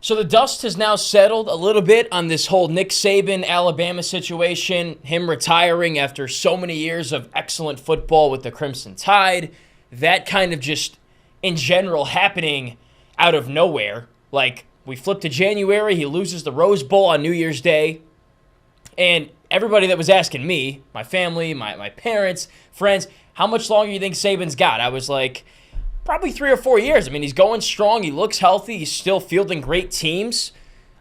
So the dust has now settled a little bit on this whole Nick Saban Alabama situation, him retiring after so many years of excellent football with the Crimson Tide. That kind of just, in general, happening out of nowhere. Like, we flip to January, he loses the Rose Bowl on New Year's Day. And everybody that was asking me, my family, my parents, friends, how much longer do you think Saban's got? I was like, probably 3 or 4 years. I mean, he's going strong. He looks healthy. He's still fielding great teams.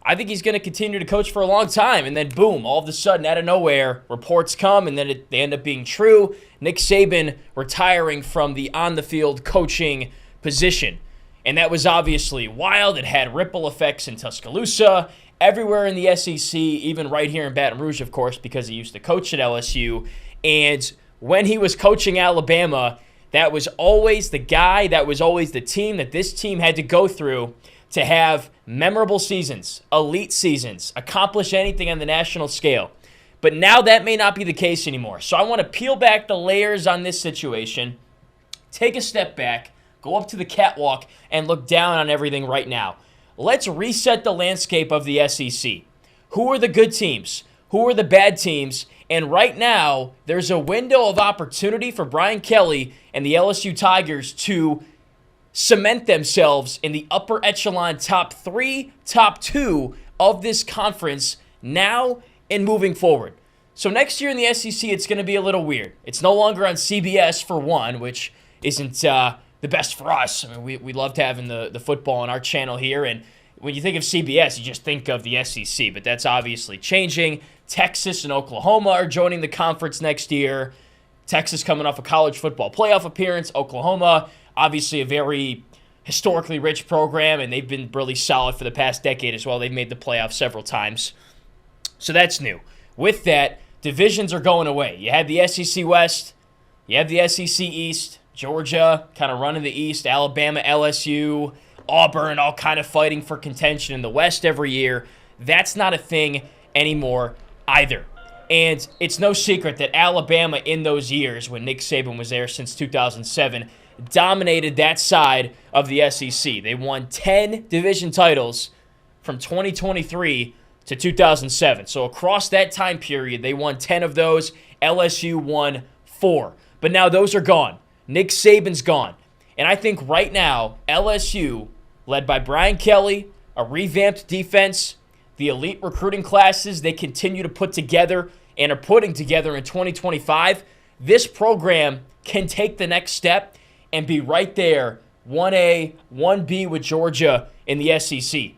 I think he's going to continue to coach for a long time. And then, boom, all of a sudden, out of nowhere, reports come, and then they end up being true. Nick Saban retiring from the on-the-field coaching position. And that was obviously wild. It had ripple effects in Tuscaloosa, everywhere in the SEC, even right here in Baton Rouge, of course, because he used to coach at LSU. And when he was coaching Alabama, that was always the guy, that was always the team that this team had to go through to have memorable seasons, elite seasons, accomplish anything on the national scale. But now that may not be the case anymore. So I want to peel back the layers on this situation, take a step back, go up to the catwalk, and look down on everything right now. Let's reset the landscape of the SEC. Who are the good teams? Who are the bad teams? And right now, there's a window of opportunity for Brian Kelly and the LSU Tigers to cement themselves in the upper echelon top 3, top 2 of this conference now and moving forward. So next year in the SEC, it's going to be a little weird. It's no longer on CBS for one, which isn't the best for us. I mean, we loved having the football on our channel here, and when you think of CBS, you just think of the SEC, but that's obviously changing. Texas and Oklahoma are joining the conference next year. Texas coming off a college football playoff appearance. Oklahoma, obviously a very historically rich program, and they've been really solid for the past decade as well. They've made the playoffs several times. So that's new. With that, divisions are going away. You had the SEC West, you have the SEC East, Georgia kind of running the East, Alabama, LSU, Auburn, all kind of fighting for contention in the West every year. That's not a thing anymore either. And it's no secret that Alabama in those years, when Nick Saban was there since 2007, dominated that side of the SEC. They won 10 division titles from 2023 to 2007. So across that time period, they won 10 of those. LSU won 4. But now those are gone. Nick Saban's gone. And I think right now, LSU, led by Brian Kelly, a revamped defense, the elite recruiting classes they continue to put together and are putting together in 2025, this program can take the next step and be right there, 1A, 1B with Georgia in the SEC.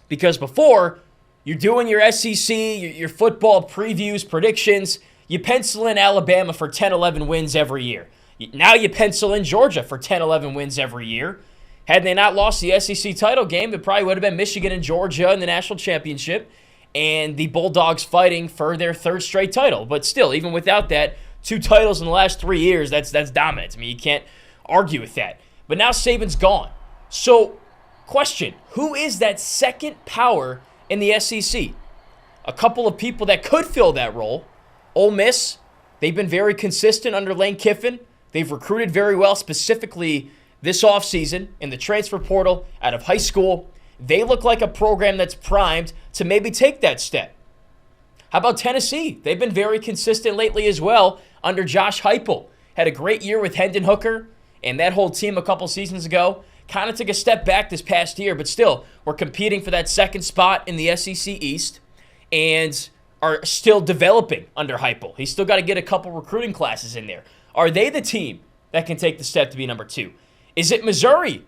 Because before, you're doing your SEC, your football previews, predictions, you pencil in Alabama for 10, 11 wins every year. Now you pencil in Georgia for 10, 11 wins every year. Had they not lost the SEC title game, it probably would have been Michigan and Georgia in the national championship and the Bulldogs fighting for their 3rd straight title. But still, even without that, 2 titles in the last 3 years, that's dominant. I mean, you can't argue with that. But now Saban's gone. So, question, who is that second power in the SEC? A couple of people that could fill that role. Ole Miss, they've been very consistent under Lane Kiffin. They've recruited very well, specifically this offseason in the transfer portal out of high school. They look like a program that's primed to maybe take that step. How about Tennessee? They've been very consistent lately as well under Josh Heupel. Had a great year with Hendon Hooker and that whole team a couple seasons ago. Kind of took a step back this past year, but still, we're competing for that second spot in the SEC East and are still developing under Heupel. He's still got to get a couple recruiting classes in there. Are they the team that can take the step to be number 2? Is it Missouri?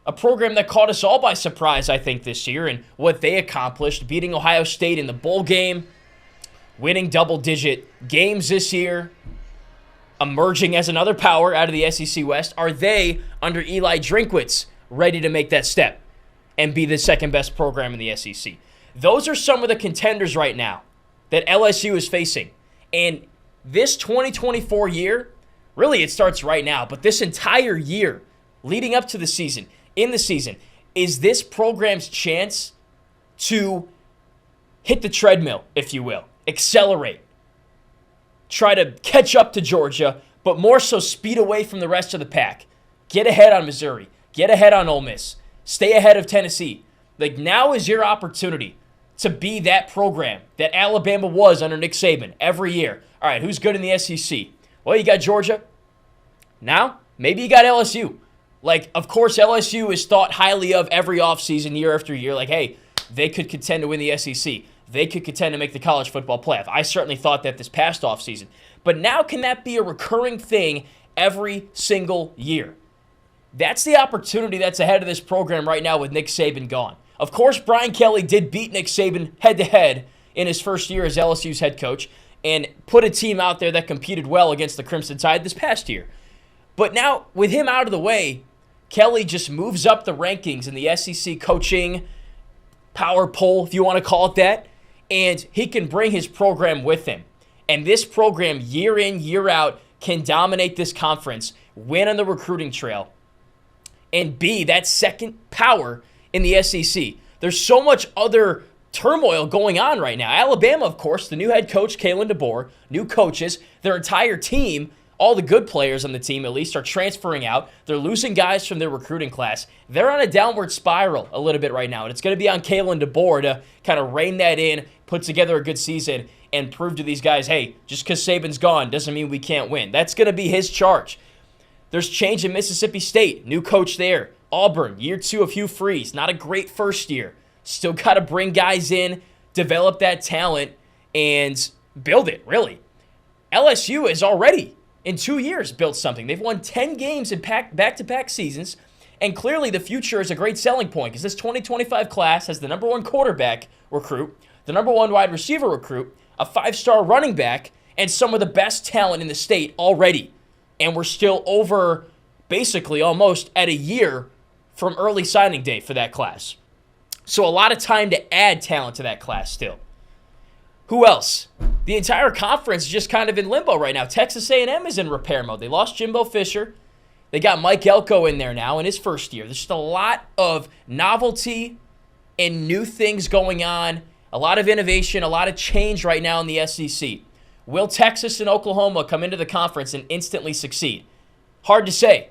A program that caught us all by surprise, I think, this year, and what they accomplished, beating Ohio State in the bowl game, winning double-digit games this year, emerging as another power out of the SEC West. Are they, under Eli Drinkwitz, ready to make that step and be the second-best program in the SEC? Those are some of the contenders right now that LSU is facing. And this 2024 year, really it starts right now, but this entire year leading up to the season, in the season, is this program's chance to hit the treadmill, if you will, accelerate, try to catch up to Georgia, but more so speed away from the rest of the pack. Get ahead on Missouri. Get ahead on Ole Miss. Stay ahead of Tennessee. Like, now is your opportunity to be that program that Alabama was under Nick Saban every year. All right, who's good in the SEC? Well, you got Georgia. Now, maybe you got LSU. Like, of course, LSU is thought highly of every offseason, year after year. Like, hey, they could contend to win the SEC. They could contend to make the college football playoff. I certainly thought that this past offseason. But now can that be a recurring thing every single year? That's the opportunity that's ahead of this program right now with Nick Saban gone. Of course, Brian Kelly did beat Nick Saban head-to-head in his first year as LSU's head coach and put a team out there that competed well against the Crimson Tide this past year. But now, with him out of the way, Kelly just moves up the rankings in the SEC coaching power poll, if you want to call it that, and he can bring his program with him. And this program, year in, year out, can dominate this conference, win on the recruiting trail, and be that second power in the SEC. There's so much other turmoil going on right now. Alabama, of course, the new head coach, Kalen DeBoer, new coaches, their entire team, all the good players on the team at least, are transferring out. They're losing guys from their recruiting class. They're on a downward spiral a little bit right now, and it's going to be on Kalen DeBoer to kind of rein that in, put together a good season, and prove to these guys, hey, just because Saban's gone doesn't mean we can't win. That's going to be his charge. There's change in Mississippi State, new coach there. Auburn, year 2 of Hugh Freeze, not a great first year. Still got to bring guys in, develop that talent, and build it, really. LSU is already, in 2 years, built something. They've won 10 games in back-to-back seasons, and clearly the future is a great selling point because this 2025 class has the number 1 quarterback recruit, the number 1 wide receiver recruit, a 5-star running back, and some of the best talent in the state already. And we're still over, basically almost at a year from early signing day for that class. So a lot of time to add talent to that class still. Who else? The entire conference is just kind of in limbo right now. Texas A&M is in repair mode. They lost Jimbo Fisher. They got Mike Elko in there now in his first year. There's just a lot of novelty and new things going on, a lot of innovation, a lot of change right now in the SEC. Will Texas and Oklahoma come into the conference and instantly succeed? Hard to say.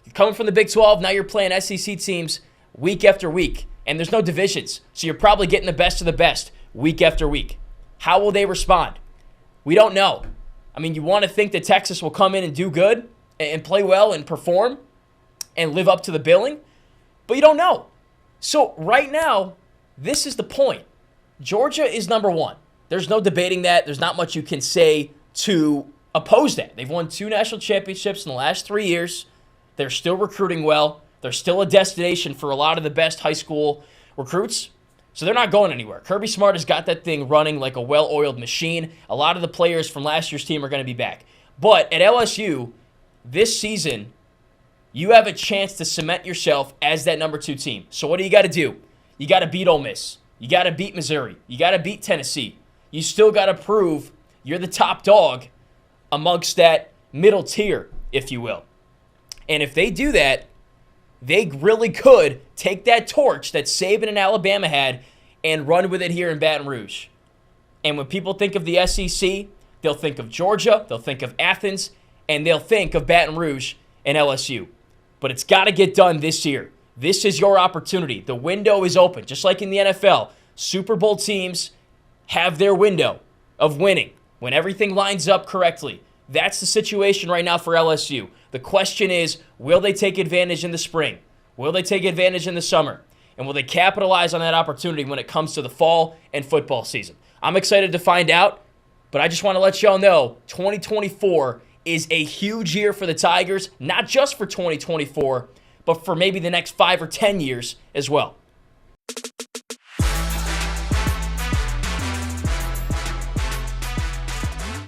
You're coming from the Big 12, now you're playing SEC teams week after week, and there's no divisions, so you're probably getting the best of the best week after week. How will they respond? We don't know. I mean, you want to think that Texas will come in and do good and play well and perform and live up to the billing, but you don't know. So right now, this is the point. Georgia is number 1. There's no debating that. There's not much you can say to oppose that. They've won 2 national championships in the last 3 years. They're still recruiting well. They're still a destination for a lot of the best high school recruits. So they're not going anywhere. Kirby Smart has got that thing running like a well-oiled machine. A lot of the players from last year's team are going to be back. But at LSU, this season, you have a chance to cement yourself as that number 2 team. So what do you got to do? You got to beat Ole Miss. You got to beat Missouri. You got to beat Tennessee. You still got to prove you're the top dog amongst that middle tier, if you will. And if they do that, they really could take that torch that Saban and Alabama had and run with it here in Baton Rouge. And when people think of the SEC, they'll think of Georgia, they'll think of Athens, and they'll think of Baton Rouge and LSU. But it's got to get done this year. This is your opportunity. The window is open. Just like in the NFL, Super Bowl teams have their window of winning when everything lines up correctly. That's the situation right now for LSU. The question is, will they take advantage in the spring? Will they take advantage in the summer? And will they capitalize on that opportunity when it comes to the fall and football season? I'm excited to find out, but I just want to let y'all know 2024 is a huge year for the Tigers, not just for 2024, but for maybe the next 5 or 10 years as well.